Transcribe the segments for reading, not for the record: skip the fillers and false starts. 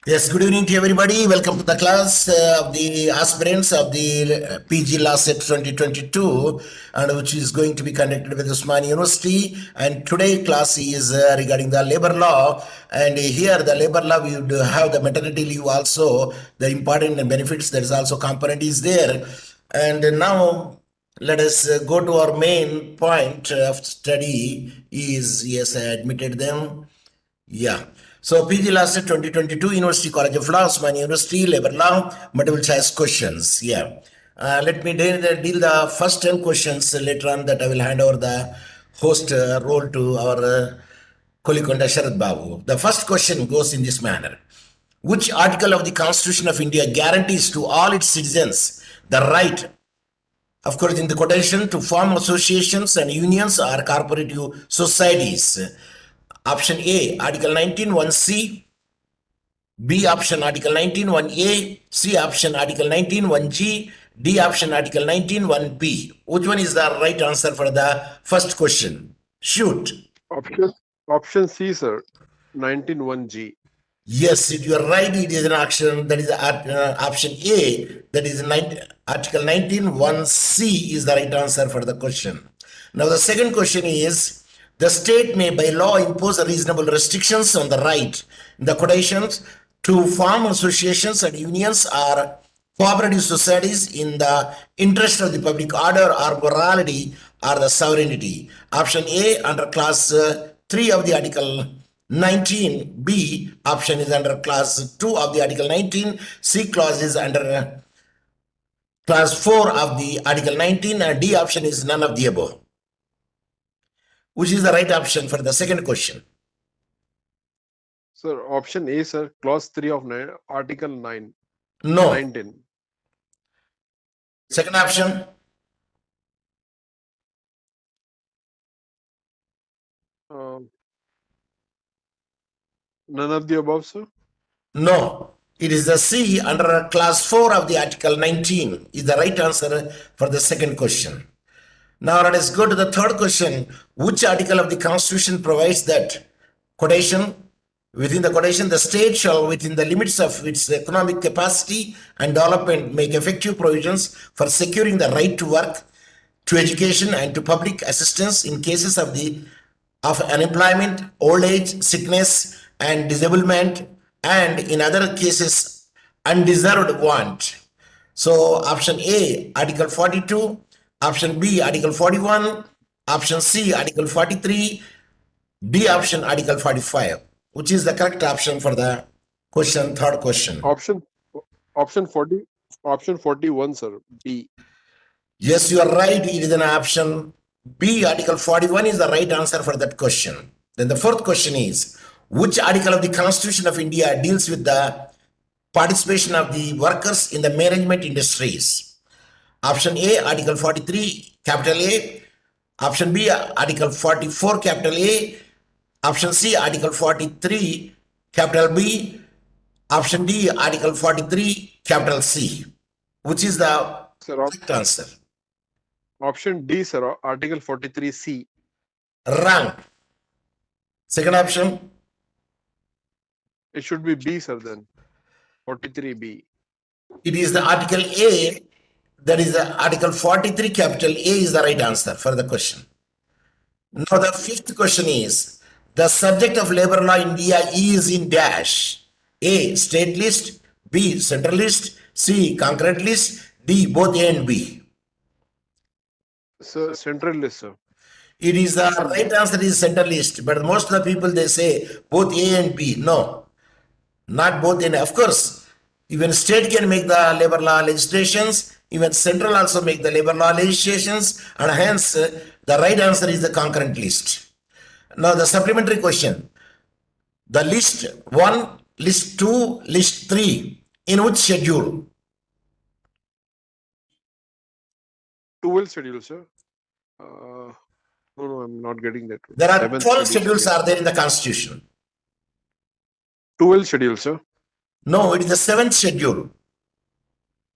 Yes, good evening to everybody. Welcome to the class of the aspirants of the PG Law Set 2022, and which is going to be conducted with Usmani University. And today class is regarding the labor law. And here the labor law, we would have the maternity leave also, the important benefits. There is also component is there. And now let us go to our main point of study is, yes, I admitted them. Yeah. So PG last 2022 University College of Law, Osmani University, Labor Law, multiple choice questions. Yeah. Let me deal the first 10 questions later on that I will hand over the host role to our colleague Sharad Babu. The first question goes in this manner. Which article of the Constitution of India guarantees to all its citizens the right, of course, in the quotation, to form associations and unions or cooperative societies? Option A, Article 19, 1C. B option, Article 19, 1A. C option, Article 19, 1G. D option, Article 19, 1B. Which one is the right answer for the first question? Shoot. Option option C, sir. 191G. Yes, you are right. It is an action. That is option A. That is Article 19, 1C is the right answer for the question. Now, the second question is the state may by law impose reasonable restrictions on the right, in the quotations, to form associations and unions or cooperative societies in the interest of the public order or morality or the sovereignty. Option A under class 3 of the article 19B. Option is under class 2 of the article 19. C clause is under class 4 of the article 19, and D option is none of the above. Which is the right option for the second question? Sir, option A, sir. Clause 3 of Article 9. No. 19. Second option? None of the above, sir. No. It is the C under class 4 of the article 19 is the right answer for the second question. Now let us go to the third question. Which article of the Constitution provides that, quotation, within the quotation, the state shall, within the limits of its economic capacity and development, make effective provisions for securing the right to work, to education, and to public assistance in cases of unemployment, old age, sickness, and disablement, and in other cases, undeserved want. So option A, Article 42, option B, Article 41, option C, Article 43, D option, Article 45. Which is the correct option for the question, third question? Option 40. Option 41, sir. B. Yes, you are right. It is an option B. Article 41 is the right answer for that question. Then the fourth question is, which article of the Constitution of India deals with the participation of the workers in the management industries? Option A, Article 43, capital A. Option B, Article 44, capital A. Option C, Article 43, capital B. Option D, Article 43, capital C. Which is the correct answer? Option D, sir. Article 43C. Wrong. Second option? It should be B, sir, then. 43B. It is the Article A. That is the Article 43, capital A is the right answer for the question. Now the fifth question is, the subject of labor law in India is in dash. A, state list. B, central list. C, concurrent list. D, both A and B. Sir, central list, sir. It is the right answer is central list, but most of the people they say both A and B. No, not both A. Of course, even state can make the labor law legislations, even central also make the labor law legislations, and hence the right answer is the concurrent list. Now the supplementary question. The list 1, list 2, list 3, in which schedule? 12 schedule, sir. No, I'm not getting that. There are 12 schedules are there in the Constitution. 12 schedule, sir. No, it is the 7th schedule.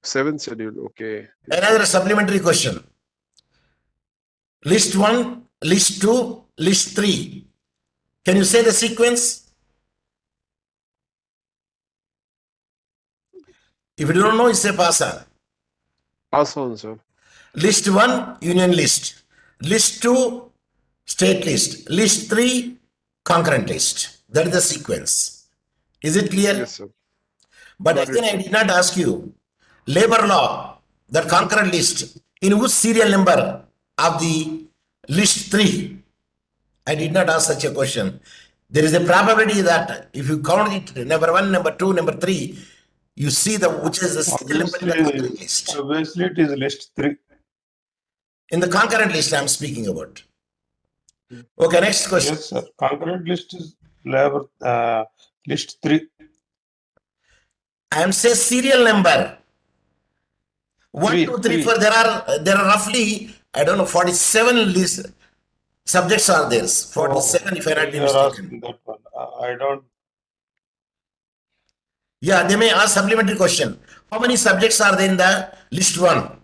7th schedule, okay. Another supplementary question. List 1, list 2, list 3. Can you say the sequence? If you don't know, you say pass on. Pass on, sir. List 1, union list. List 2, state list. List 3, concurrent list. That is the sequence. Is it clear? Yes, sir. But Got it, again, I sir. did not ask you. Labor law, that concurrent list, in which serial number of the list 3? I did not ask such a question. There is a probability that if you count it, number 1, number 2, number 3, you see the which is the serial number in the concurrent list. Obviously, it is list 3. In the concurrent list, I am speaking about. Okay, next question. Yes, sir. Concurrent list is labor list 3. I am say serial number. 1, Three, 2, 3, three. 4. There are roughly, I don't know, 47 list subjects are there. 47 if I not be You are mistaken. asking that one. I don't. Yeah, they may ask supplementary question. How many subjects are there in the list 1?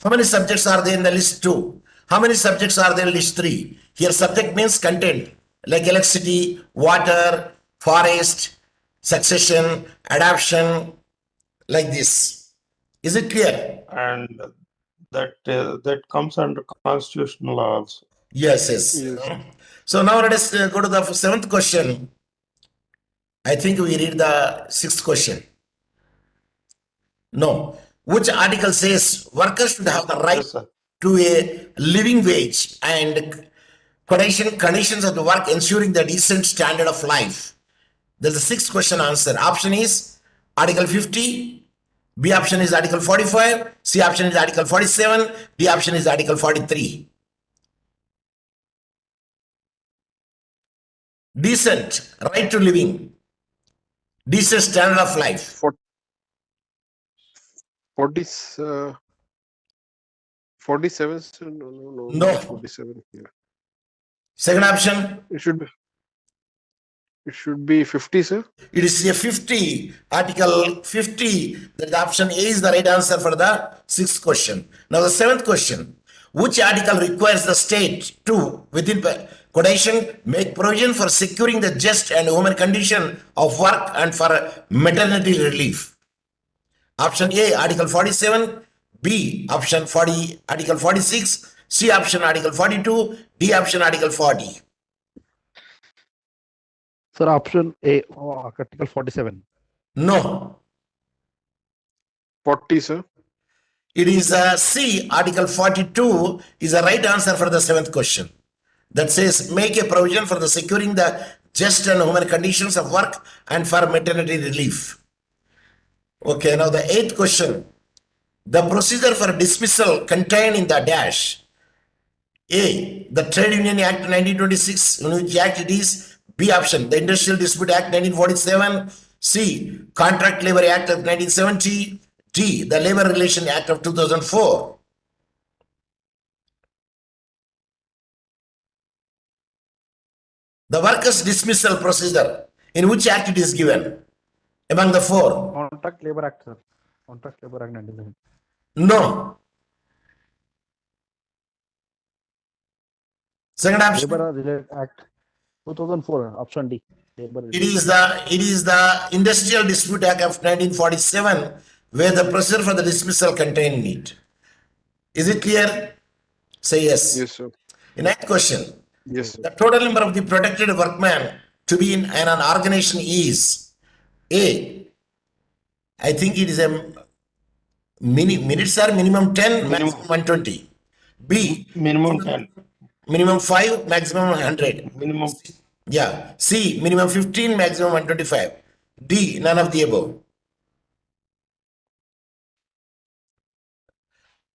How many subjects are there in the list 2? How many subjects are there in list 3? Here subject means content like electricity, water, forest, succession, adoption, like this. Is it clear? And that comes under constitutional law also. Yes, yes. Yes. So now let us go to the 7th question. I think we read the 6th question. No. Which article says workers should have the right Yes, sir. to a living wage and conditions of the work ensuring the decent standard of life? There's the 6th question answer. Option is Article 50. B option is Article 45. C option is Article 47. D option is Article 43. Decent, right to living. Decent standard of life. 47, sir? No, No. not 47 here. Second option, It should be 50, sir. it is a 50, Article 50. That option A is the right answer for the 6th question. Now the 7th question. Which article requires the state to, within quotation, make provision for securing the just and human condition of work and for maternity relief? Option A, Article 47. B, option 40, Article 46. C option, Article 42. D option, Article 40. Sir, option A, Article 47. No. 40, sir. It is C, Article 42 is the right answer for the 7th question. That says make a provision for the securing the just and human conditions of work and for maternity relief. Okay, now the 8th question. The procedure for dismissal contained in the dash. A, the Trade Union Act 1926, in which act it is. B option, the Industrial Dispute Act 1947. C, Contract Labor Act of 1970. D, the Labor Relation Act of 2004. The workers' dismissal procedure, in which act it is given? Among the 4. Contract Labor Act, sir. Contract Labor Act 1970. No. Second option. Labor Related Act 2004, option D. Labor It is the Industrial Dispute Act of 1947, where the procedure for the dismissal contained in it. Is it clear? Say yes. Yes, sir. The next question. Yes, sir. The total number of the protected workmen to be in an organization is A. I think it is a minutes are minimum 10, maximum 120. B. Minimum 10. Minimum 5, maximum 100. Minimum. Yeah. C. Minimum 15, maximum 125. D. None of the above.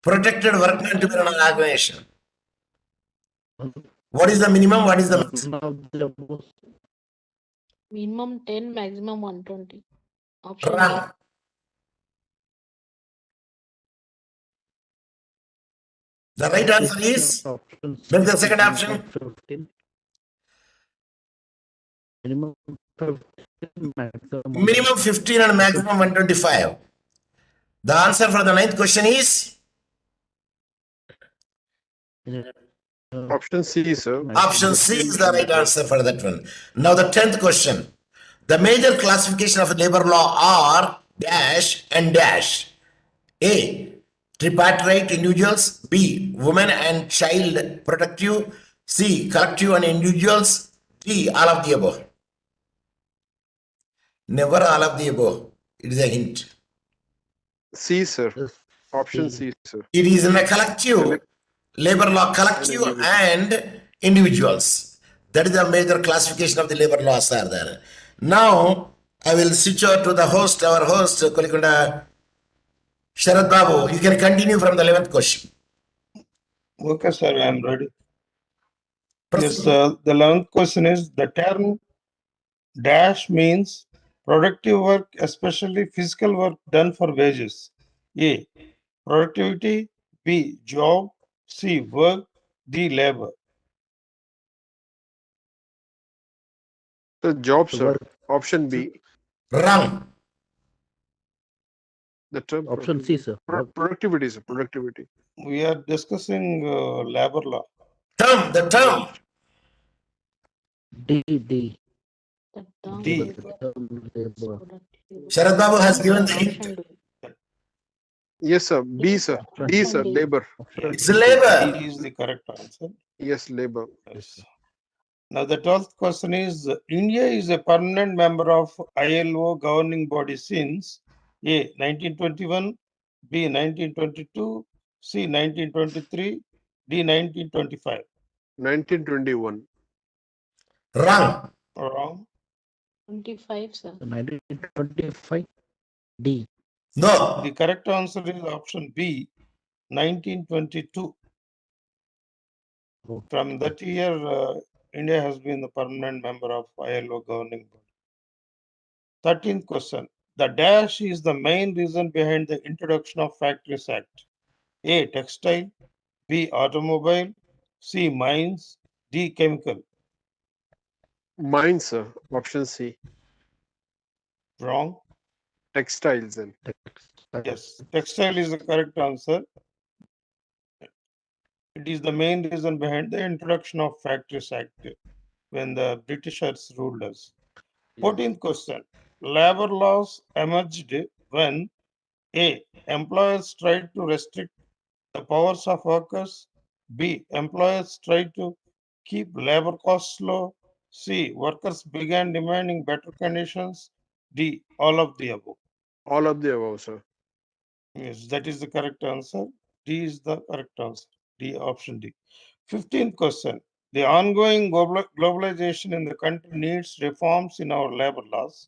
Protected workmen to be in an organization. What is the minimum? What is the maximum? None of the above. Minimum 10, maximum 120. Option Wrong. A. The right answer is, Option C, what's the second option? 15. Minimum 15, maximum. Minimum 15 and maximum 125. The answer for the 9th question is Option C, sir. option C is the right answer for that one. Now the 10th question. The major classification of labor law are dash and dash. A. Tripartite individuals. B. Women and child protective. C. Collective and individuals. D. All of the above. Never all of the above. It is a hint. C, sir. Yes, Option C. C, sir. It is in a collective, labor law collective individual. and individuals. That is the major classification of the labor laws are there. Now, I will switch over to the host, our host, Kolikunda Sharad Babu. You can continue from the 11th question. Okay, sir, I am ready. Yes, Proceed. the 11th question is the term dash means productive work, especially physical work done for wages. A. Productivity. B. Job. C. Work. D. Labor. The job, The sir. work. Option B. Wrong. The term Option C, sir. Work. productivity, sir. Productivity. We are discussing labor law. The term. D. D. The term D. labor Term labor. productivity. Sharad Babu has given the Option hint. D. Yes, sir. B, sir. Option D, D. sir. Labor. Yes, It's labor. D is the correct answer. Yes, labor. Yes. Now the 12th question is India is a permanent member of ILO governing body since A. 1921, B. 1922, C. 1923, D. 1925. 1921. Wrong. Wrong. 25, sir. 1925. D. No. The correct answer is option B. 1922. Okay. From that year, India has been the permanent member of ILO governing body. 13th question. The dash is the main reason behind the introduction of Factories Act. A. Textile. B. Automobile. C. Mines. D. Chemical. Mine, sir. Option C. Wrong. Textiles then. Textile. Yes. Textile is the correct answer. It is the main reason behind the introduction of Factories Act when the Britishers ruled us. 14th question. Labor laws emerged when A. Employers tried to restrict the powers of workers. B. Employers tried to keep labor costs low. C. Workers began demanding better conditions. D. All of the above. All of the above, sir. Yes, that is the correct answer. D is the correct answer. D, option D. 15th question. The ongoing globalization in the country needs reforms in our labor laws.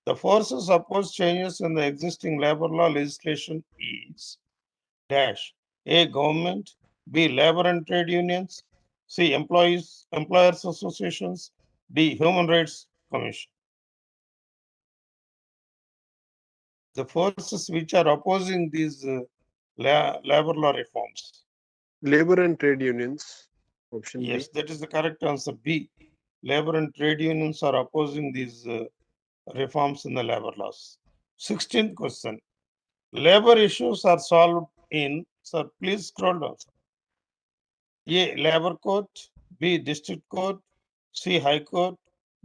The forces opposed changes in the existing labor law legislation is dash A. Government. B. Labor and trade unions. C. Employers associations. D. Human Rights Commission. The forces which are opposing these labor law reforms. Labor and trade unions. Option Yes, B. that is the correct answer. B. Labor and trade unions are opposing these reforms in the labor laws. 16th question. Labor issues are solved in, sir, please scroll down. A. Labor court. B. District court. C. High court.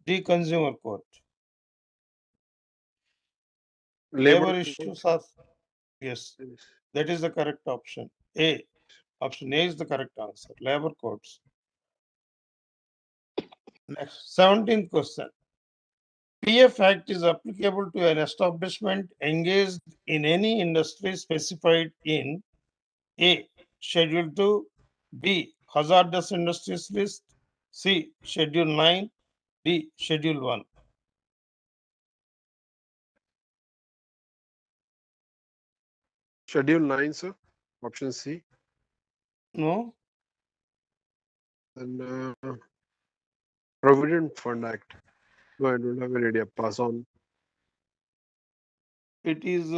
D. Consumer court. Labor issues are, yes, that is the correct option. A. Option A is the correct answer. Labor courts. Next, 17th question. PF Act is applicable to an establishment engaged in any industry specified in A. Schedule 2, B. Hazardous industries list, C. Schedule 9, D. Schedule 1. Schedule 9, sir. Option C. No, Then Provident Fund Act. No, I don't have any idea. Pass on. it is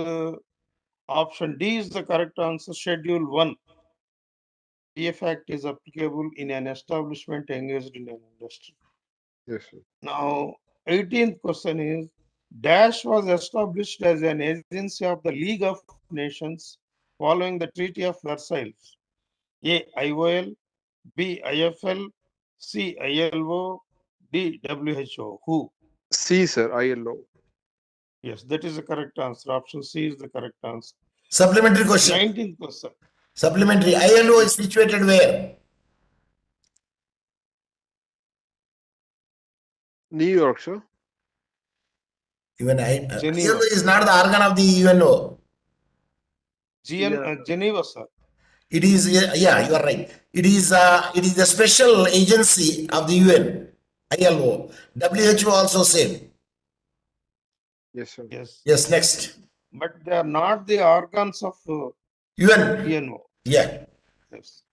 option D is the correct answer. Schedule 1. PF Act is applicable in an establishment engaged in an industry. Yes, sir. Now, 18th question is Dash was established as an agency of the League of Nations following the Treaty of Versailles. A. IOL, B. IFL, C. ILO, D. WHO. Who? C, sir. ILO. Yes, that is the correct answer. Option C is the correct answer. Supplementary question. 19th question. Supplementary. ILO is situated where? New York, sir. Even Geneva. ILO is not the organ of the UNO. Yeah. Geneva, sir. It is, yeah, you are right. It is the special agency of the UN, ILO. WHO also same. Yes, sir. Yes. Yes, next. But they are not the organs of UN. UNO. Yeah. Yes.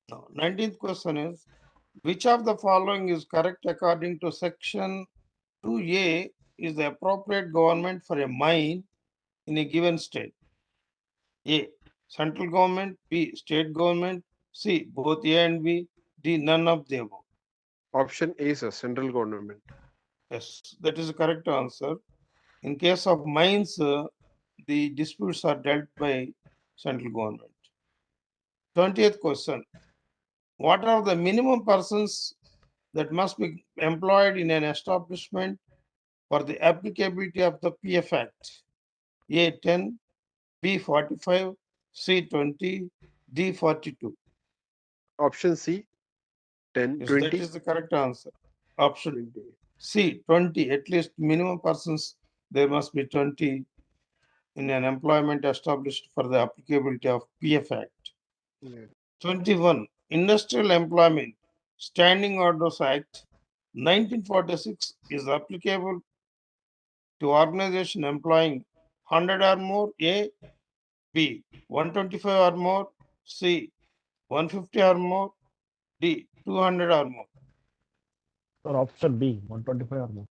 Now, 19th question is, which of the following is correct according to section 2A is the appropriate government for a mine in a given state? A, central government, B, state government, C, both A and B, D, none of the above. Option A, sir. Central government. Yes, that is the correct answer. In case of mines, the disputes are dealt by central government. 20th question. What are the minimum persons that must be employed in an establishment for the applicability of the PF Act? A 10, B 45, C 20, D 42. Option C, 10, Yes, 20. that is the correct answer. Option 20. C 20. At least minimum persons there must be 20 in an employment established for the applicability of PF Act. Yeah. 21. Industrial Employment Standing Orders Act 1946 is applicable to organization employing 100 or more, A, B, 125 or more, C, 150 or more, D, 200 or more. Or option B, 125 or more.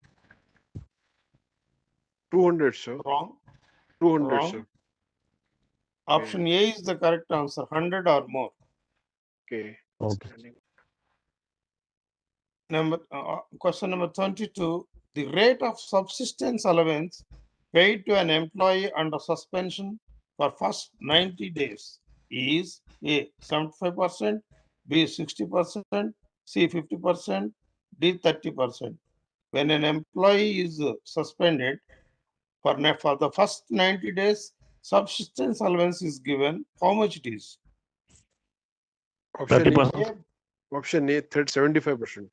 200, sir. Wrong. 200, Wrong. sir. Option A is the correct answer, 100 or more. Okay. Okay. Question number 22. The rate of subsistence allowance paid to an employee under suspension for first 90 days is A, 75%, B, 60%, C, 50%, D, 30%. When an employee is suspended for the first 90 days, subsistence allowance is given. How much it is? Option A, 30%. option A, 75%.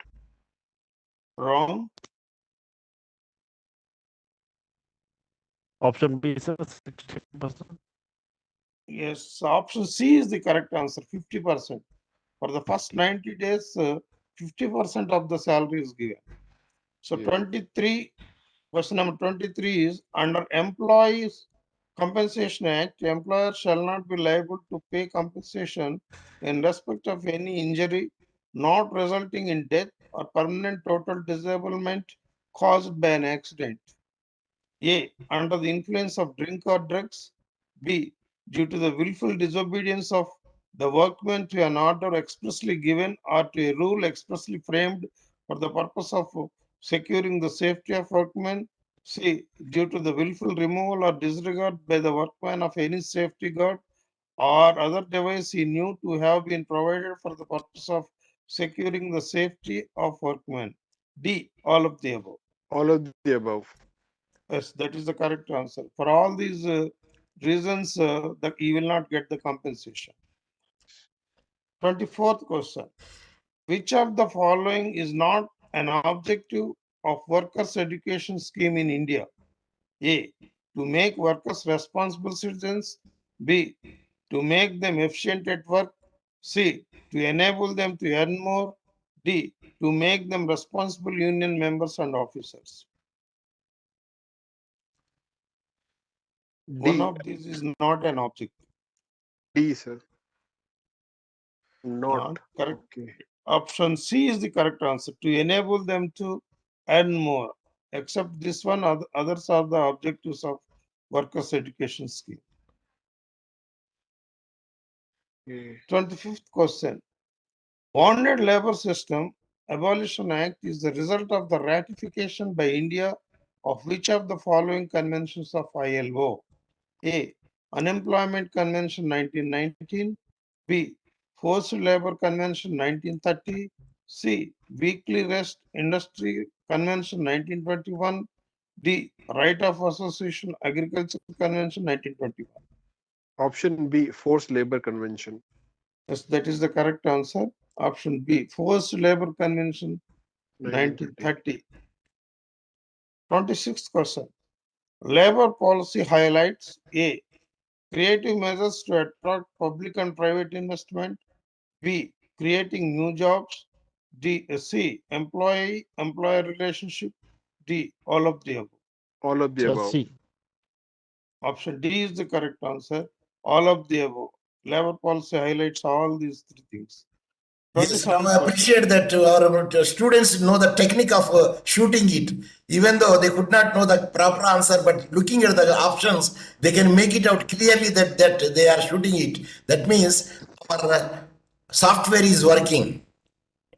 Wrong. Option B is 60%. Yes, option C is the correct answer, 50%. For the first 90 days, 50% of the salary is given. So Yeah. 23, question number 23 is under Employees Compensation Act, employer shall not be liable to pay compensation in respect of any injury not resulting in death or permanent total disablement caused by an accident. A, under the influence of drink or drugs. B, due to the willful disobedience of the workman to an order expressly given or to a rule expressly framed for the purpose of securing the safety of workmen. C, due to the willful removal or disregard by the workman of any safety guard or other device he knew to have been provided for the purpose of securing the safety of workmen. D, all of the above. All of the above. Yes, that is the correct answer. For all these reasons, that you will not get the compensation. 24th question. Which of the following is not an objective of workers' education scheme in India? A, to make workers responsible citizens. B, to make them efficient at work. C, to enable them to earn more. D, to make them responsible union members and officers. One D. of these is not an objective. D, sir. Not. Correct. Okay. Option C is the correct answer, to enable them to earn more. Except this one, others are the objectives of workers' education scheme. Okay. 25th question. Bonded labor system abolition act is the result of the ratification by India of which of the following conventions of ILO? A, Unemployment Convention 1919. B, Forced Labor Convention 1930. C, Weekly Rest Industry Convention 1921. D. Right of Association Agriculture Convention 1921. Option B, Forced Labor Convention. Yes, that is the correct answer. Option B. Forced Labor Convention 1930. 1930. 26th question. Labor policy highlights A. Creative measures to attract public and private investment. B. Creating new jobs. C. Employee-employer relationship. D. All of the above. All of the Sir, above. C. Option D is the correct answer. All of the above. Labor policy highlights all these three things. Yes, now 27th I question. appreciate that our students know the technique of shooting it, even though they could not know the proper answer, but looking at the options, they can make it out clearly that they are shooting it. That means our software is working.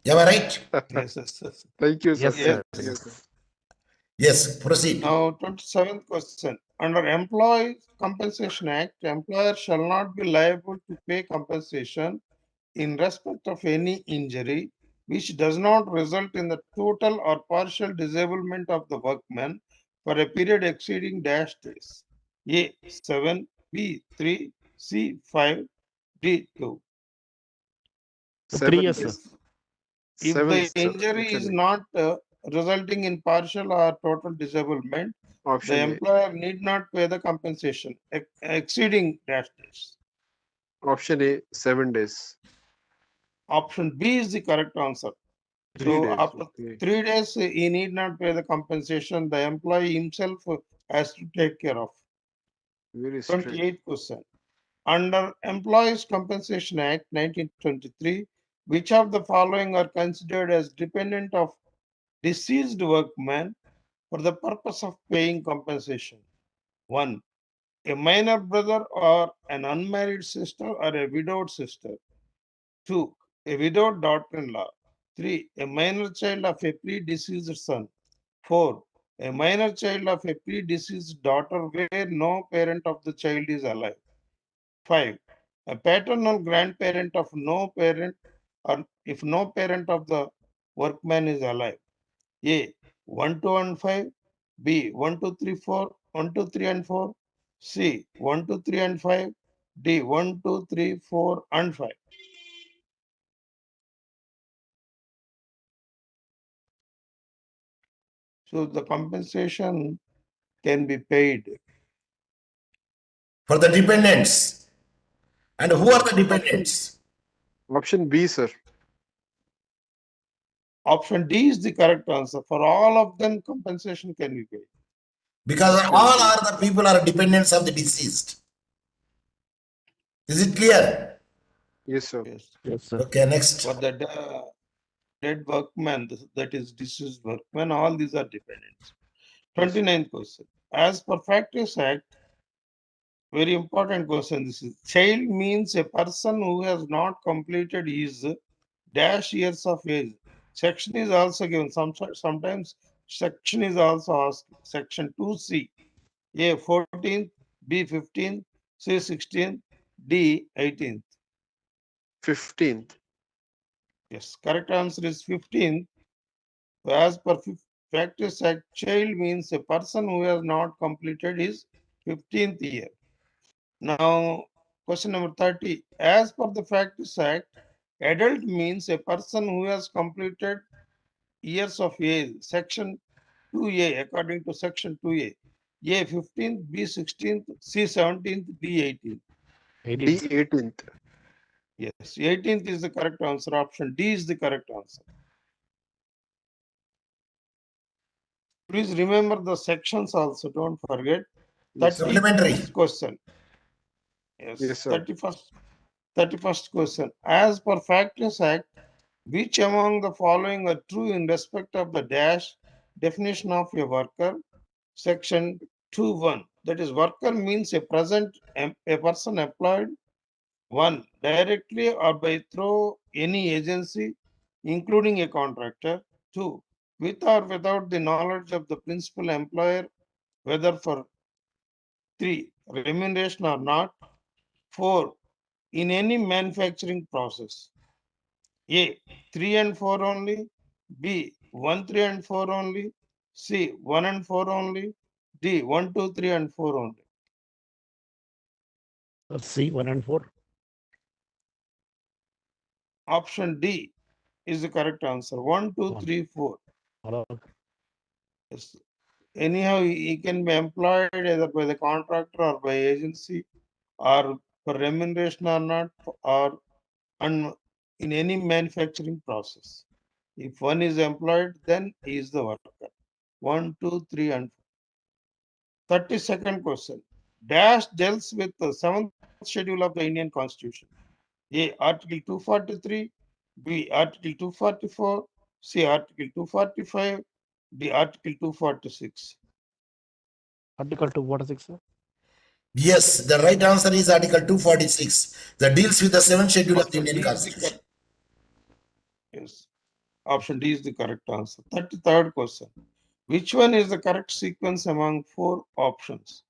Am I right? Yes, yes, yes. Thank you, sir. Yes, sir. Yes. Yes. Yes, proceed. Now, 27th question. Under Employee Compensation Act, employer shall not be liable to pay compensation in respect of any injury which does not result in the total or partial disablement of the workman for a period exceeding dash days. A. 7, B. 3, C. 5, D. 2. 3 7 years, sir. days. If 7, the sir. injury is Option not resulting in partial or total disablement, A. the Option A. employer need not pay the compensation exceeding dash days. Option A, 7 days. Option B is the correct answer. 3 So days. after Okay. 3 days, he need not pay the compensation. The employee himself has to take care of. Very strict. 28th question. Under Employees Compensation Act 1923, which of the following are considered as dependent of deceased workman for the purpose of paying compensation? 1. A minor brother or an unmarried sister or a widowed sister. 2. A widowed daughter-in-law. 3. A minor child of a predeceased son. 4. A minor child of a predeceased daughter where no parent of the child is alive. 5. A paternal grandparent of no parent or if no parent of the workman is alive. A. 1, 2, and 5. B. 1, 2, 3, 4. 1, 2, 3, and 4. C. 1, 2, 3, and 5. D. 1, 2, 3, 4, and 5. So the compensation can be paid. For the dependents. And who are the dependents? Option B, sir. Option D is the correct answer. For all of them, compensation can be paid. Because Option all B. are the people are dependents of the deceased. Is it clear? Yes, sir. Yes. Yes, sir. Okay, next. For the dead workman, that is deceased workman, all these are dependents. 29th question. As per Factories Act, very important question. This is child means a person who has not completed his dash years of age. Section is also given. Sometimes section is also asked. Section 2C. A 14th, B 15th, C 16th, D 18th. 15th. Yes, correct answer is 15th. As per Factories Act, child means a person who has not completed his 15th year. Now, question number 30. As per the Factories Act, adult means a person who has completed years of age. Section 2A, according to Section 2A. A 15th, B 16th, C 17th, D 18th. D 18th. Yes, 18th is the correct answer. Option D is the correct answer. Please remember the sections also, don't forget. Yes, sir. Supplementary. 31st question. Yes, Yes, sir. 31st question. As per Factories Act, which among the following are true in respect of the dash definition of a worker? Section 2(1). That is, worker means a person employed, 1. Directly or by through any agency, including a contractor. 2. With or without the knowledge of the principal employer, whether for 3. Remuneration or not. 4. In any manufacturing process. A. 3 and 4 only. B. 1, 3 and 4 only. C, 1 and 4 only. D, 1, 2, 3 and 4 only. Sir, C, 1 and 4. Option D is the correct answer. 1, 2, One. 3, 4. All. Yes. Anyhow, he can be employed either by the contractor or by agency or for remuneration or not, or in any manufacturing process. If one is employed, then he is the worker. 1, 2, 3 and 4. 32nd question. Dash deals with the 7th schedule of the Indian Constitution. A, Article 243, B, Article 244, C, Article 245, D, Article 246. Article 246, sir. Yes, the right answer is Article 246 that deals with the 7th schedule of the Option Indian D is the Constitution. Yes. Option D is the correct answer. 33rd question. Which one is the correct sequence among 4 options?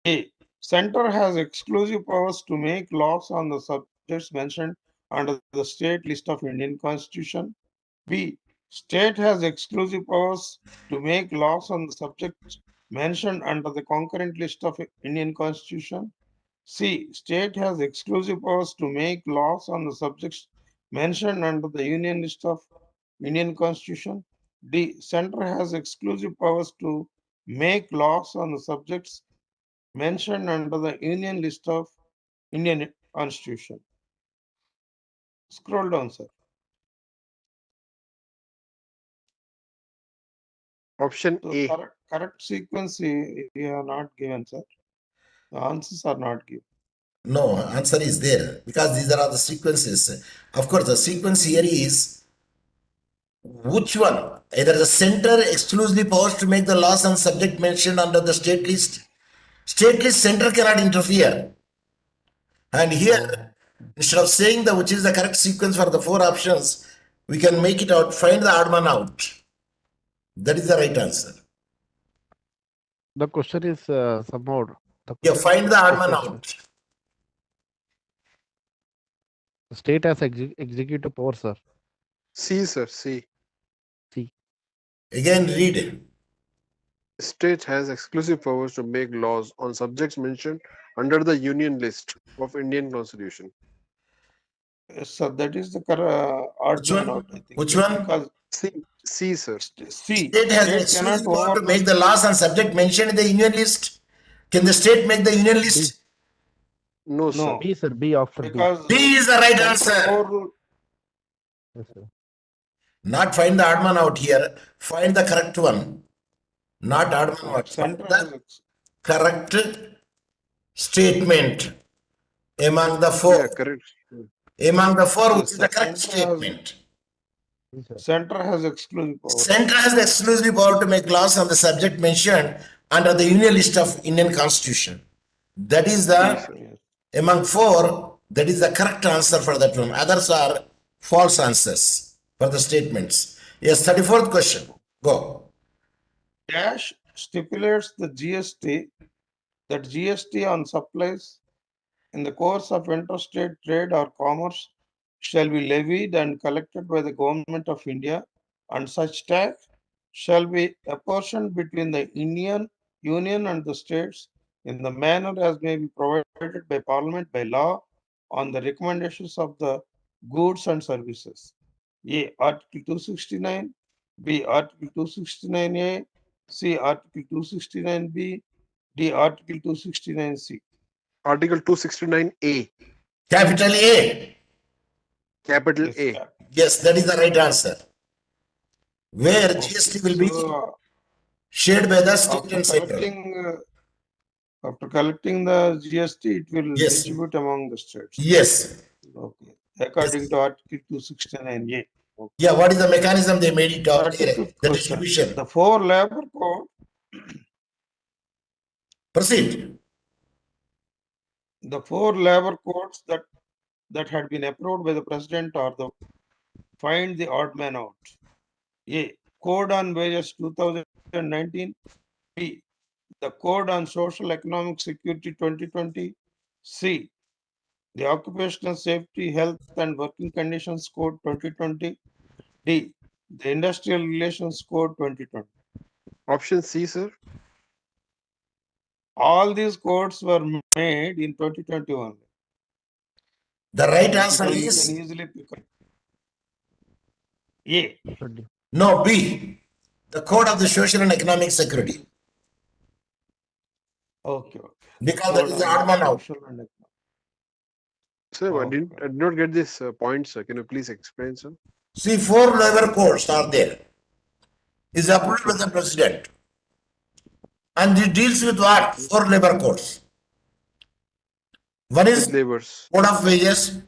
A. Center has exclusive powers to make laws on the subjects mentioned under the state list of Indian Constitution. B. State has exclusive powers to make laws on the subjects mentioned under the concurrent list of Indian Constitution. C. State has exclusive powers to make laws on the subjects mentioned under the Union list of Indian Constitution. D. Center has exclusive powers to make laws on the subjects mentioned under the Union list of Indian Constitution. Scroll down, sir. Option So A. correct sequence you have not given, sir. The answers are not given. No, answer is there because these are all the sequences. Of course, the sequence here is which one? Either the center exclusively powers to make the laws on subject mentioned under the state list. State list center cannot interfere. And here, instead of saying the which is the correct sequence for the 4 options, we can make it out, find the odd one out. That is the right answer. The question is somehow. Yeah, find the odd one question, out. The state has executive power, sir. C, sir. C. C. Again, read. State has exclusive powers to make laws on subjects mentioned under the Union list of Indian Constitution. Yes, sir, that is the odd Which man one? out, I think. Which one? Because C, sir. C, State has state exclusive cannot power to make the laws on subject mentioned in the union list. Can the state make the union list? No, sir. No, B, sir. B, option B. because B is the right center answer. overrule- Yes, sir. Not find the odd one out here. Find the correct one. Not odd one out. Find center has the correct statement among the 4. Yeah, correct. Among the 4, which Yes, is the correct center has- statement. Yes, sir. Center has exclusive power. Center has the exclusive power to make laws on the subject mentioned under the union list of Indian Constitution. That is the, Yes. among 4, that is the correct answer for that one. Others are false answers for the statements. Yes, 34th question. Go. Dash stipulates the GST, that GST on supplies in the course of interstate trade or commerce shall be levied and collected by the government of India, and such tax shall be apportioned between the Union and the states in the manner as may be provided by Parliament by law on the recommendations of the goods and services. A. Article 269, B. Article 269A, C. Article 269B, D. Article 269C. Article 269A. Capital A. Capital Yes, A. cap. Yes, that is the right answer. Where GST will be So, shared by the state after and central. collecting the GST, it will Yes. distribute among the states. Yes. Okay. According to Article 269A. Yeah, what is the mechanism they made it out? 35th The question. distribution. The 4 labor code, Proceed. the 4 labor codes that had been approved by the president are the find the odd man out. A. Code on Wages 2019. B. The Code on Social Economic Security 2020. C. The Occupational Safety, Health and Working Conditions Code 2020. D. The Industrial Relations Code 2020. Option C, sir. All these codes were made in 2021. The right answer You can is easily pick up. A. Option D. no, B. The Code of the Social and Economic Security. Okay. Because that is the odd man out. Social and economic. Sir, I Okay. did not get this point, sir. Can you please explain, sir? See, 4 labor codes are there. Is approved by the president. And it deals with what? 4 labor codes. One is With labors. Code of Wages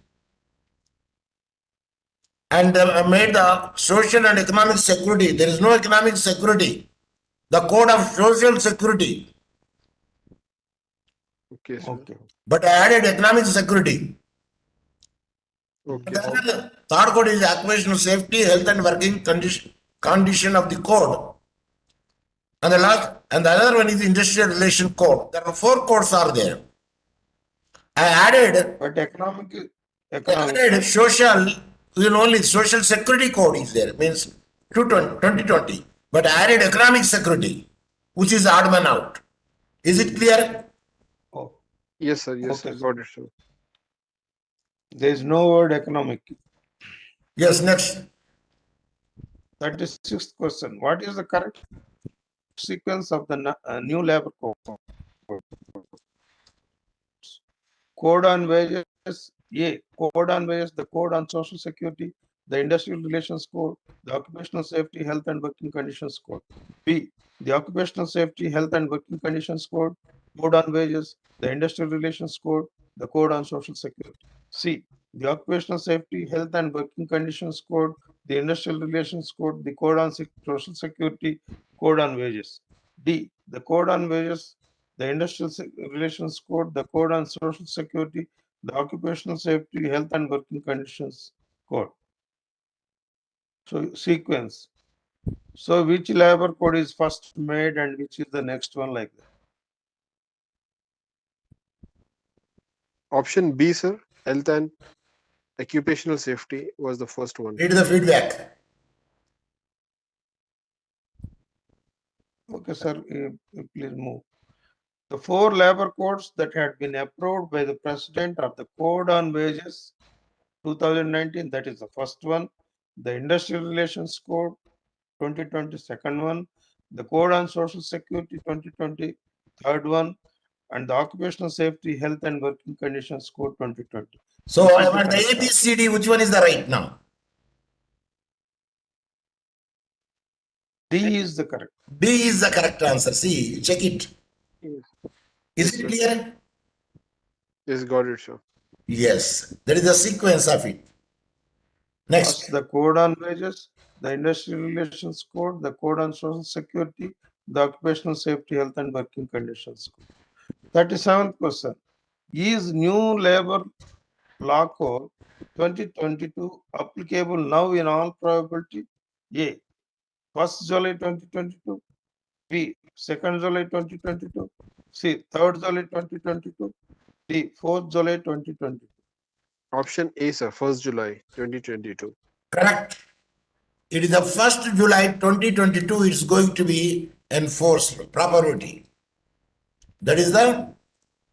and made the social and economic security. There is no economic security. The Code of Social Security. Okay, sir. Okay. But I added economic security. Okay, The sir. third code is occupational safety, health and working condition of the code. And the other one is industrial relation code. There are 4 codes are there. I added But economic. social, only social security code is there, means 2020. But I added economic security, which is odd man out. Is it clear? Oh, Yes, sir. Yes, Okay, sir. sir. Got it, sir. there is no word economic. Yes, next. 36th question. What is the correct sequence of the new labor code? Code on wages. A. Code on wages, the code on social security, the industrial relations code, the occupational safety, health and working conditions code. B. The occupational safety, health and working conditions code, code on wages, the industrial relations code, the code on social security. C. The occupational safety, health and working conditions code, the industrial relations code, the code on social security, code on wages. D. The code on wages, the industrial relations code, the code on social security, the occupational safety, health and working conditions code. So sequence. So which labor code is first made and which is the next one, like that? Option B, sir. Health and occupational safety was the first one. Read the feedback. Okay, sir, please move. The 4 labor codes that had been approved by the president are the Code on Wages 2019, that is the first one, the Industrial Relations Code 2020, second one, the Code on Social Security 2020, third one, and the Occupational Safety, Health and Working Conditions Code 2020. So Which is I the want the correct A, B, C, D. Which one is the right now? D is the correct. B is the correct answer. See, check it. Yes. Is Yes, it sir. clear? Yes, got it, sir. Yes. There is a sequence of it. Next. First, the Code on Wages, the Industrial Relations Code, the Code on Social Security, the Occupational Safety, Health and Working Conditions Code. 37th question. Is new labor law code 2022 applicable now in all probability? A. 1st July 2022. B. 2nd July 2022. C. 3rd July 2022. D. 4th July 2022. Option A, sir. 1st July 2022. Correct. It is the 1st July 2022. It's going to be enforced. Probability. That is the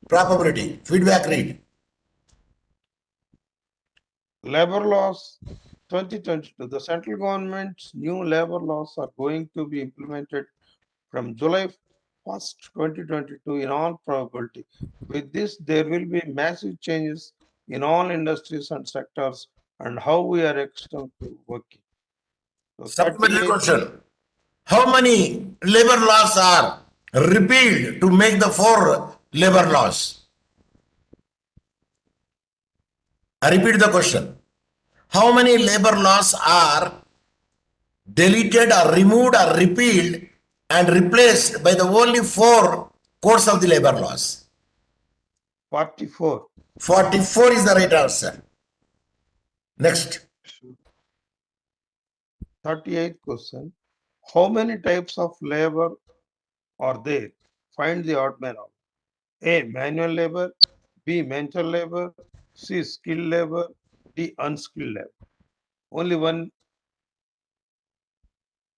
probability. Feedback read. Labor laws 2022. The central government's new labor laws are going to be implemented from July 1st, 2022 in all probability. With this, there will be massive changes in all industries and sectors and how we are accustomed to working. So Supplementary 38, question. How many labor laws are repealed to make the 4 labor laws? I repeat the question. How many labor laws are deleted or removed or repealed and replaced by the only 4 codes of the labor laws? 44. 44 is the right answer. Next. 38th question. How many types of labor are there? Find the odd man out. A. Manual labor. B. mental labor. C. Skilled labor. D. Unskilled labor. Only one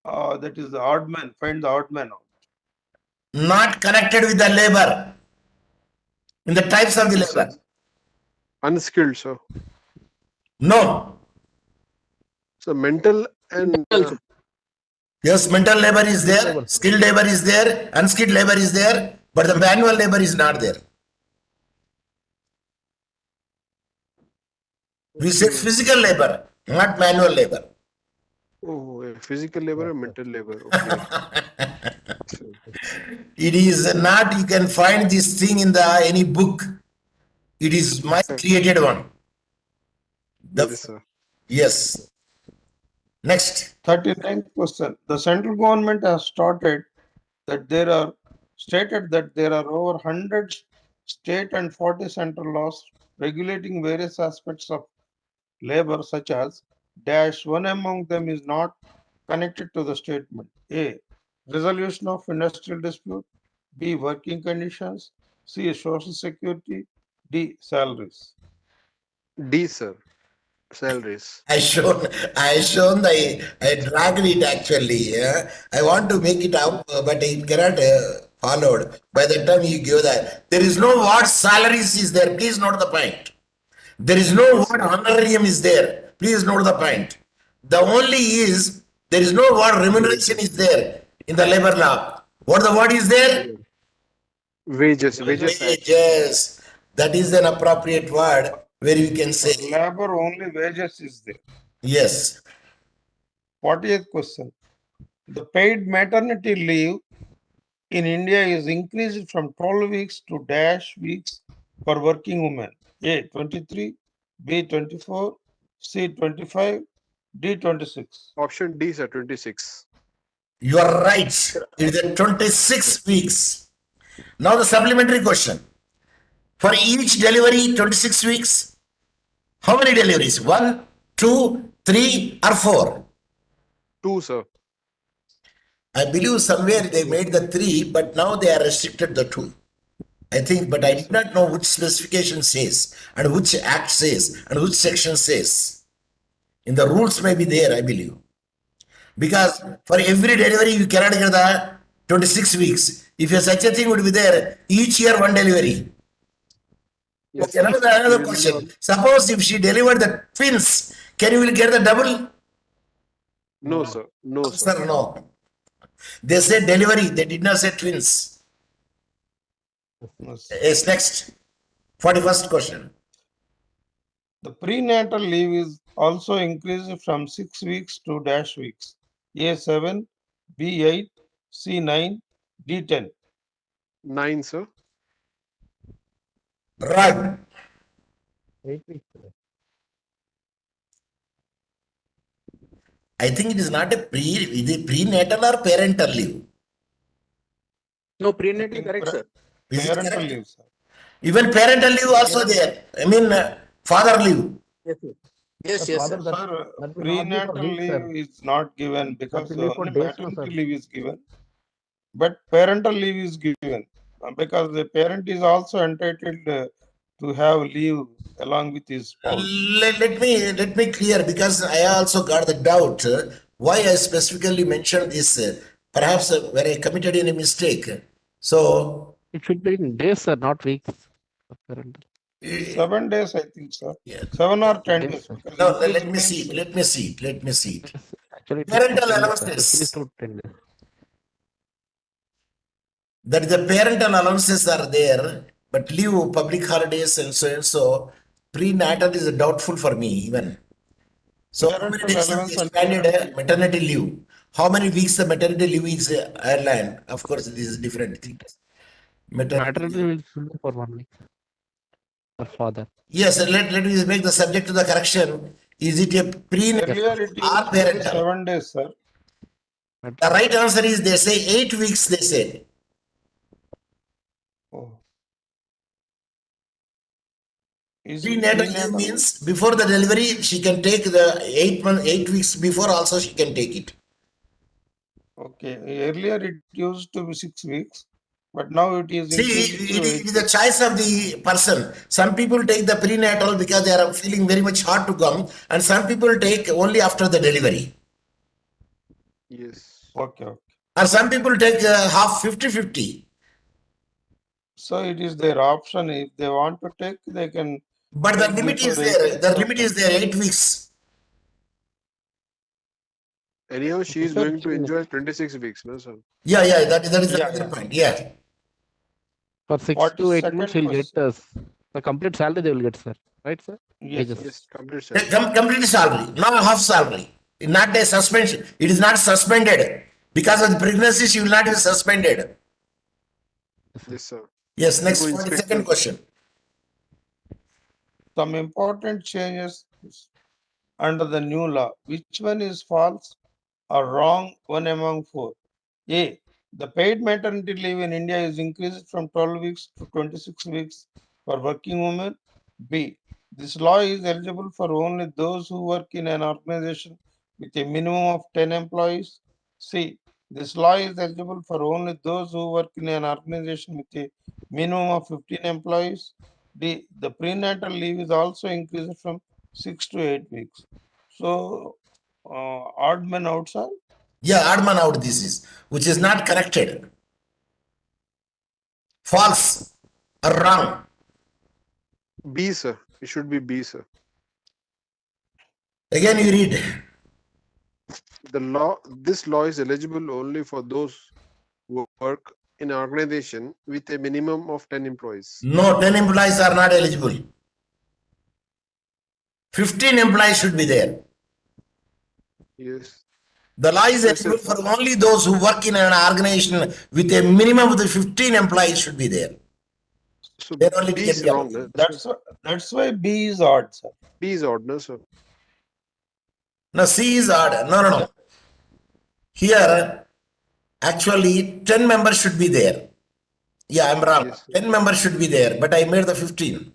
That is the odd man. Find the odd man out. Not connected with the labor. In the types of the Yes, sir. labor. Unskilled, sir. No. So mental and Yes, mental labor is there, labor. skilled labor is there, unskilled labor is there, but the manual labor is not there. We said physical labor, not manual labor. physical labor and mental labor. Okay. So, It is not, you can find this thing in the any book. It is my created one. yes, sir. Yes. Next. 39th question. The central government has stated that there are over 100 state and 40 central laws regulating various aspects of labor, such as dash one among them is not connected to the statement. A. Resolution of industrial dispute. B. Working conditions. C. Social security. D. Salaries. D, sir. Salaries. I shown I dragged it actually. Yeah? I want to make it up, but it cannot followed. By the time you give that, there is no word salaries is there. Please note the point. There is no word honorarium is there. Please note the point. The only is there is no word remuneration is there in the labor law. What the word is there? Wages. Act. Wages. That is an appropriate word where you can say Labor only wages is there. yes. 40th question. The paid maternity leave in India is increased from 12 weeks to dash weeks for working women. A. 23, B. 24, C. 25, D. 26. Option D, sir. 26. You are right. It is 26 weeks. Now the supplementary question. For each delivery, 26 weeks. How many deliveries? 1, 2, 3 or 4? 2, sir. I believe somewhere they made the 3, but now they are restricted the 2. I think, but I did not know which specification says and which act says and which section says. In the rules may be there, I believe. Because for every delivery, you cannot get the 26 weeks. If such a thing would be there, each year one delivery. Yes, Okay, another question. Suppose if she delivered the twins, can you will get the double? No, sir. No, sir. Sir, no. They said delivery, they did not say twins. Yes. Yes, next. 41st question. The prenatal leave is also increased from 6 weeks to dash weeks. A. 7, B. 8, C. 9, D. 10. 9, sir. Right. 8 weeks. I think it is not a is it prenatal or parental leave? No, prenatal correct, sir. Is it Parental correct? leave, sir. Even parental leave also there. I mean, father leave. Yes, sir. Yes, Sir, yes, father, sir. that, Sir, that will not be for prenatal weeks, sir. leave is not given because will be for only days, no, maternity sir. leave is given. But parental leave is given because the parent is also entitled to have leave along with his spouse. Let me clear because I also got the doubt why I specifically mentioned this. Perhaps when I committed any mistake. So It should be in days, sir, not weeks. Parental. 7 days, I think, sir. Yeah. 7 or 10 Yes, days. sir. Because no, increase let me means- see. Let me see. Let me see. Yes, actually, it is Parental 10 days, sir. allowances. It is to 10 days. That the parental allowances are there, but leave public holidays and so and so. Prenatal is doubtful for me even. So how many Parental days is allowance the and expanded parental maternity leave? How many weeks the maternity leave is Ireland? Of course, this is different things. Maternity will should be for 1 week. For father. Yes, let me make the subject to the correction. Is it a prenatal Earlier it or used to be parental? 7 days, sir. The right answer is they say 8 weeks. They said. Oh. Is it Prenatal leave prenatal? means before the delivery she can take the 8 weeks before also she can take it. Okay. Earlier it used to be 6 weeks, but now it is See, increased to 8 it is the choice of the person. Some people take the prenatal because they are feeling very much hard to come, and some people take only after the delivery. Yes. Okay, okay. Or some people take half 50-50. So it is their option. If they want to take, they can. But the take limit is before 8 there. weeks The of limit is there, 8 weeks. Anyhow, she is Sir, going to enjoy 26 weeks, no, sir? Yeah, that is the Yeah, other yeah. point. Yeah. for 6 to 8 months, 42nd he'll get question. the complete salary they will get, sir. Right, sir? Yes, Wages. Yes, complete The salary. complete salary, not half salary. Not a suspension. It is not suspended. Because of the pregnancy, she will not be suspended. Yes, sir. Yes, next No 42nd inspector. question. Some important changes under the new law. Which one is false or wrong? One among four. A. The paid maternity leave in India is increased from 12 weeks to 26 weeks for working women. B. This law is eligible for only those who work in an organization with a minimum of 10 employees. C. This law is eligible for only those who work in an organization with a minimum of 15 employees. D. The prenatal leave is also increased from 6 to 8 weeks. So, odd man outside. Yeah, odd man out this is, which is not corrected. False or wrong. B, sir. It should be B, sir. Again you read. This law is eligible only for those who work in an organization with a minimum of 10 employees. No, 10 employees are not eligible. 15 employees should be there. Yes. The law is Yes, sir. eligible for only those who work in an organization with a minimum of the 15 employees should be there. So Then only it B can is be wrong. applicable. No? That's why B is odd, sir. B is odd, no, sir. Now C is odd. No. Here, actually 10 members should be there. Yeah, I'm wrong. Yes, sir. 10 members should be there, but I made the 15.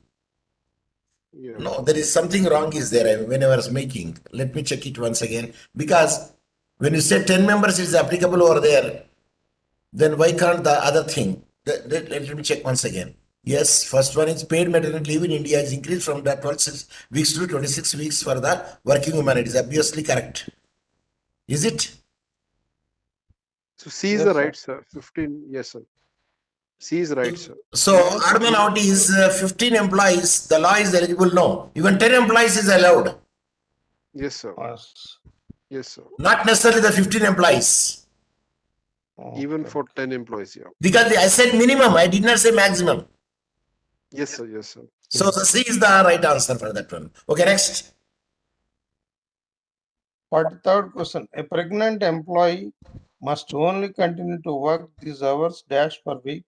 Yeah. No, there is something wrong is there when I was making. Let me check it once again. Because when you say 10 members is applicable over there, then why can't the other thing? Let me check once again. Yes, first one is paid maternity leave in India is increased from the 12 weeks to 26 weeks for the working woman. It is obviously correct. Is it? So C is Yes, the sir. right, sir. 15. Yes, sir. C is right, sir. So, admin out is 15 employees. The law is eligible. No, even 10 employees is allowed. Yes, sir. Yes. Yes, sir. Not necessarily the 15 employees. Even Okay. for 10 employees, yeah. Because I said minimum, I did not say maximum. Yes, sir. Yes, sir. So the C is the right answer for that one. Okay, next. 43rd question. A pregnant employee must only continue to work these hours dash per week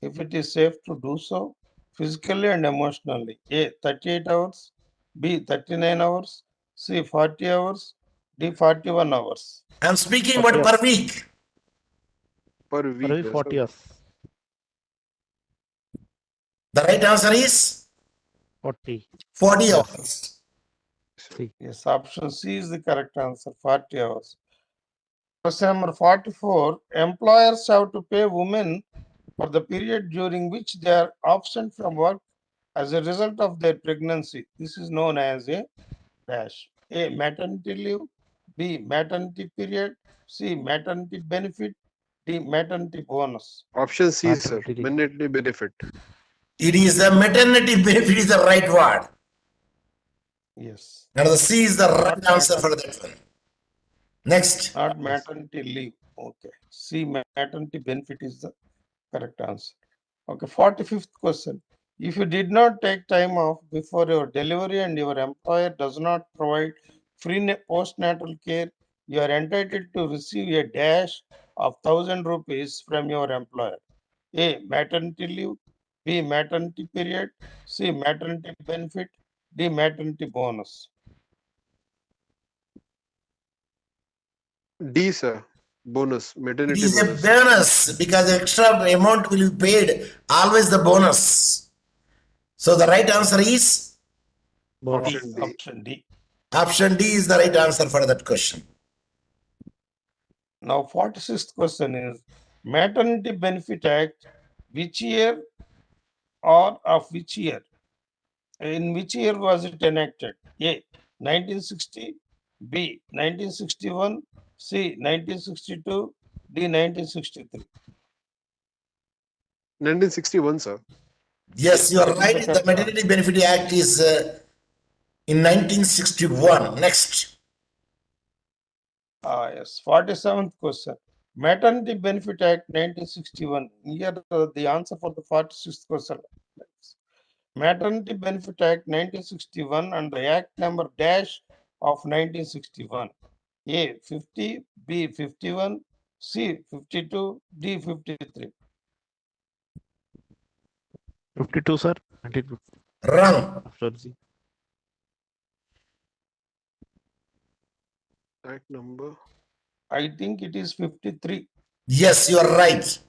if it is safe to do so physically and emotionally. A. 38 hours. B. 39 hours. C. 40 hours. D. 41 hours. I'm speaking 40 about per hours. week. Per For week, every yes, 40 sir. years. The right answer is 40. 40 Yes. hours. See. Yes, option C is the correct answer, 40 hours. Question number 44. Employers have to pay women for the period during which they are absent from work as a result of their pregnancy. This is known as a dash. A. Maternity leave. B. Maternity period. C. Maternity benefit. D. Maternity bonus. Option C, sir. Maternity leave. Mandatory benefit. It is the maternity benefit is the right word. Yes. And the C is the right Not answer for that one. Next. Not maternity leave. Okay. C. Maternity benefit is the correct answer. Okay. 45th question. If you did not take time off before your delivery and your employer does not provide free postnatal care, you are entitled to receive a dash of 1,000 rupees from your employer. A. Maternity leave. B. Maternity period. C. Maternity benefit. D. Maternity bonus. D, sir. Bonus. It Maternity is a bonus. bonus because extra amount will be paid. Always the bonus. So the right answer is Bonus. Option D. Option D. option D is the right answer for that question. Now, 46th question is Maternity Benefit Act, which year or of which year? In which year was it enacted? A. 1960, B. 1961, C. 1962, D. 1963. 1961, sir. Yes, you are That is right. the The correct Maternity answer. Benefit Act is in 1961. Next. Yes. 47th question. Maternity Benefit Act 1961. Here the answer for the 46th question. Maternity Benefit Act 1961 and the Act number dash of 1961. A. 50, B. 51, C. 52, D. 53. 52, sir. 1950. Wrong. Option C. Act number. I think it is 53. Yes, you are right.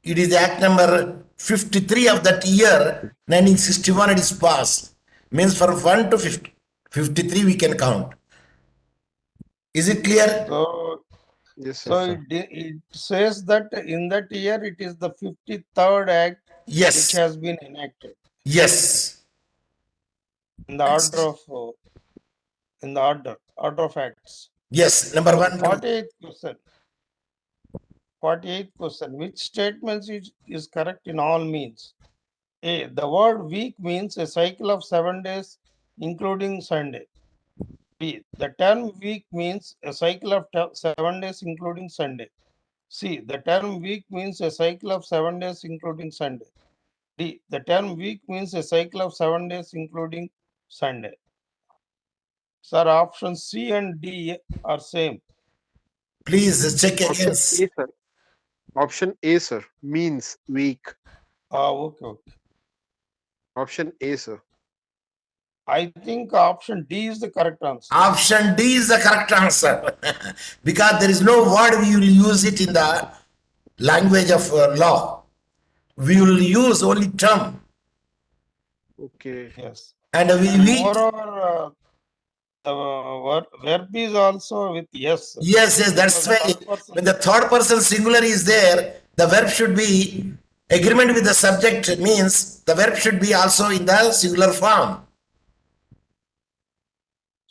It is Act number 53 of that year, 1961. It is passed. Means for 1 to 50, 53 we can count. Is it clear? So, Yes, sir. so it says that in that year it is the 53rd Act which Yes. has been enacted Yes. in the order of acts. Yes. Number So one. 48th question. 48th question. Which statement is correct in all means? A. The word week means a cycle of 7 days, including Sunday. B. The term week means a cycle of 7 days, including Sunday. C. The term week means a cycle of 7 days, including Sunday. D. The term week means a cycle of 7 days, including Sunday. Sir, options C and D are same. Please check Option again. A, sir. Option A, sir. Means week. Okay. Option A, sir. I think option D is the correct answer. Option D is the correct answer. Because there is no word we will use it in the language of law. We will use only term. Okay. Yes. And And we moreover, the verb is also with yes. yes, that's Because why third person- when the third person singular is there, the verb should be agreement with the subject, means the verb should be also in the singular form.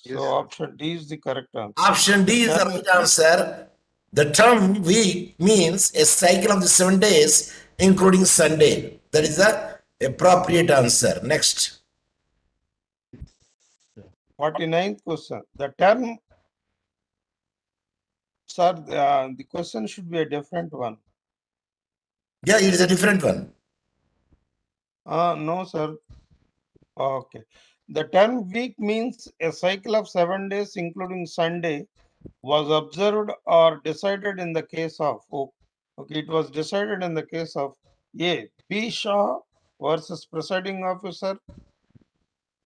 Yes, So sir. option D is the correct answer. Option D is the right answer. The term week means a cycle of the 7 days, including Sunday. That is the appropriate answer. Next. 49th question. The term, sir, the question should be a different one. Yeah, it is a different one. No, sir. Okay. The term week means a cycle of 7 days, including Sunday, was observed or decided in the case of. Okay, it was decided in the case of A. B. Shah versus presiding officer.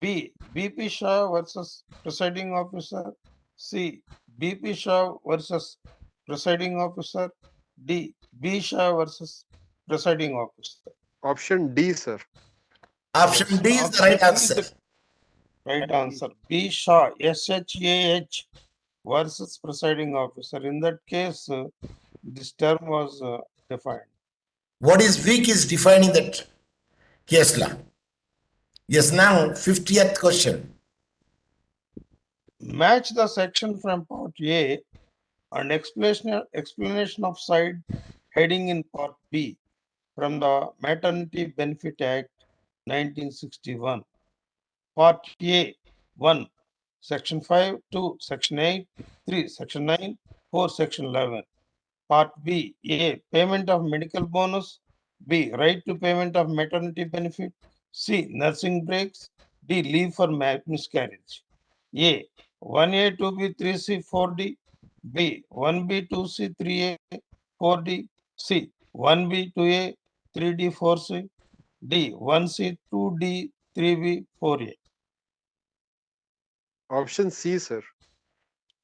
B. BP Shah versus presiding officer. C. BP Shah versus presiding officer. D. B. Shah versus presiding officer. Option D, sir. Option Yes, D is the option right D is answer. the right answer. B. Shah, SHAH versus presiding officer. In that case, this term was defined. What is week is defining that case law. Yes, now 50th question. Match the section from part A and explanation of side heading in part B from the Maternity Benefit Act 1961. Part A 1, Section 5, 2, Section 8, 3, Section 9, 4, Section 11. Part B, A, payment of medical bonus. B, right to payment of maternity benefit. C, nursing breaks. D, leave for miscarriage. A, 1A, 2B, 3C, 4D. B, 1B, 2C, 3A, 4D. C, 1B, 2A, 3D, 4C. D, 1C, 2D, 3B, 4A. Option C, sir.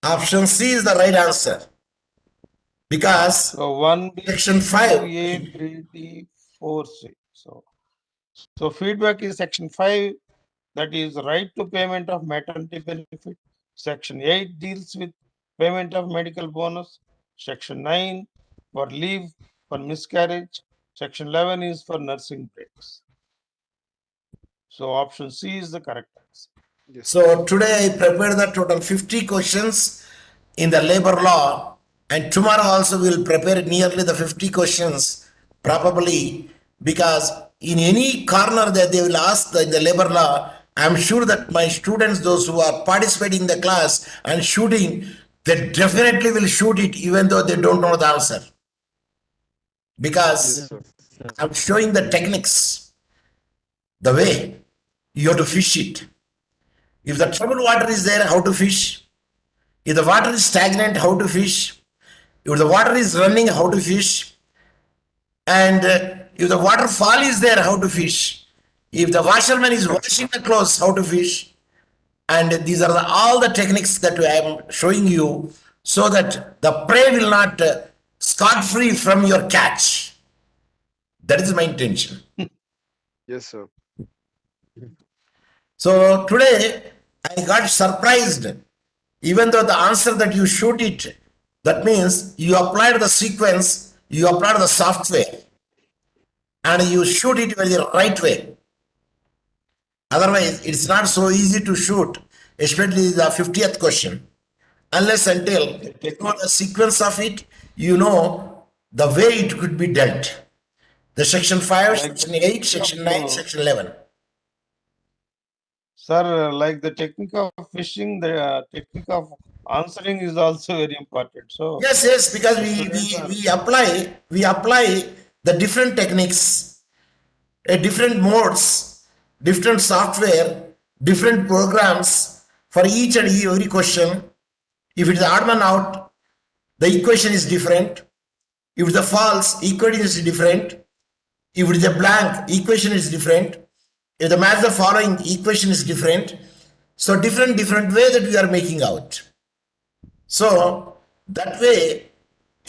Option C is the right answer. Because So 1B, Section 5. 2A, 3D, 4C. So feedback is Section 5, that is right to payment of maternity benefit. Section 8 deals with payment of medical bonus. Section 9 for leave for miscarriage. Section 11 is for nursing breaks. So option C is the correct answer. Yes. So today I prepared the total 50 questions in the labor law And tomorrow also we will prepare nearly the 50 questions, probably, because in any corner that they will ask the labor law, I'm sure that my students, those who are participating in the class and shooting, they definitely will shoot it even though they don't know the answer. Because I'm showing the techniques, the way you have to fish it. If the troubled water is there, how to fish? If the water is stagnant, how to fish? If the water is running, how to fish? And if the waterfall is there, how to fish? If the washerman is washing the clothes, how to fish? And these are all the techniques that I am showing you so that the prey will not scot-free from your catch. That is my intention. Yes, sir. So today I got surprised. Even though the answer that you shoot it, that means you applied the sequence, you applied the software, and you shoot it in the right way. Otherwise, it's not so easy to shoot, especially the 50th question. Unless until you know the sequence of it, you know the way it could be dealt. The section 5, section 8, section 9, section 11. Sir, like the technique of fishing, the technique of answering is also very important. So Yes, because we apply the different techniques, different modes, different software, different programs for each and every question. If it is odd man out, the equation is different. If it is a false, equation is different. If it is a blank, equation is different. If the match the following, equation is different. So different way that we are making out. So that way,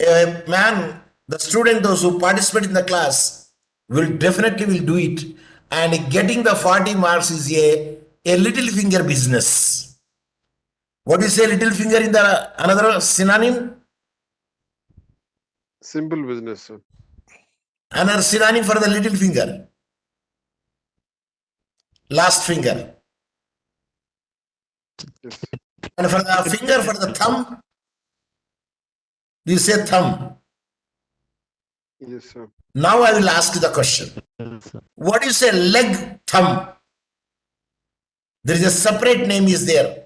a man, the student, those who participate in the class will definitely do it. And getting the 40 marks is a little finger business. What do you say, little finger in the another synonym? Simple business, sir. Another synonym for the little finger. Last finger. Yes. And for the finger, for the thumb, you say thumb. Yes, sir. Now I will ask you the question. What do you say, leg, thumb? There is a separate name is there.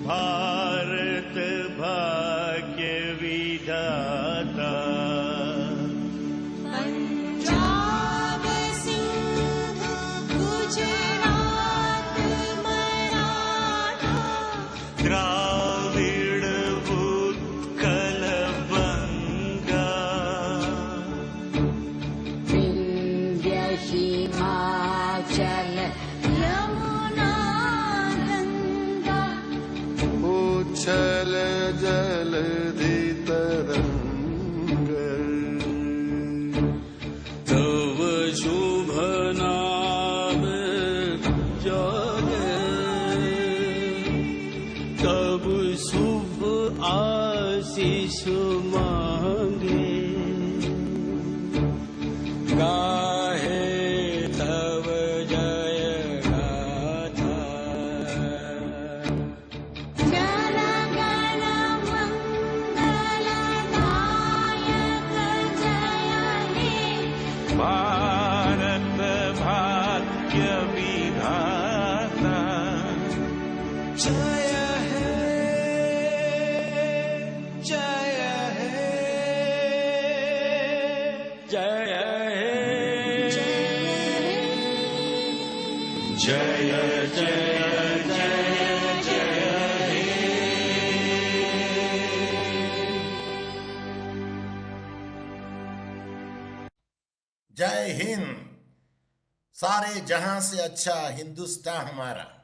Bharat भाग्य विधाता पंजाब सिंध गुजरात मराठा द्राविड उत्कल बंगा विंध्य हिमाचल यमुना गंगा उच्छल जलधि तरंग तव शुभ नाम जागे तब शुभ आशीष मांगे गाहे तव जय गाथा जन गण मंगलदायक जय हे भारत भाग्य विधाता जय हे जय हे जय हे जय जय जय जय हे Jai Hind. सारे जहां से अच्छा हिंदुस्तान हमारा।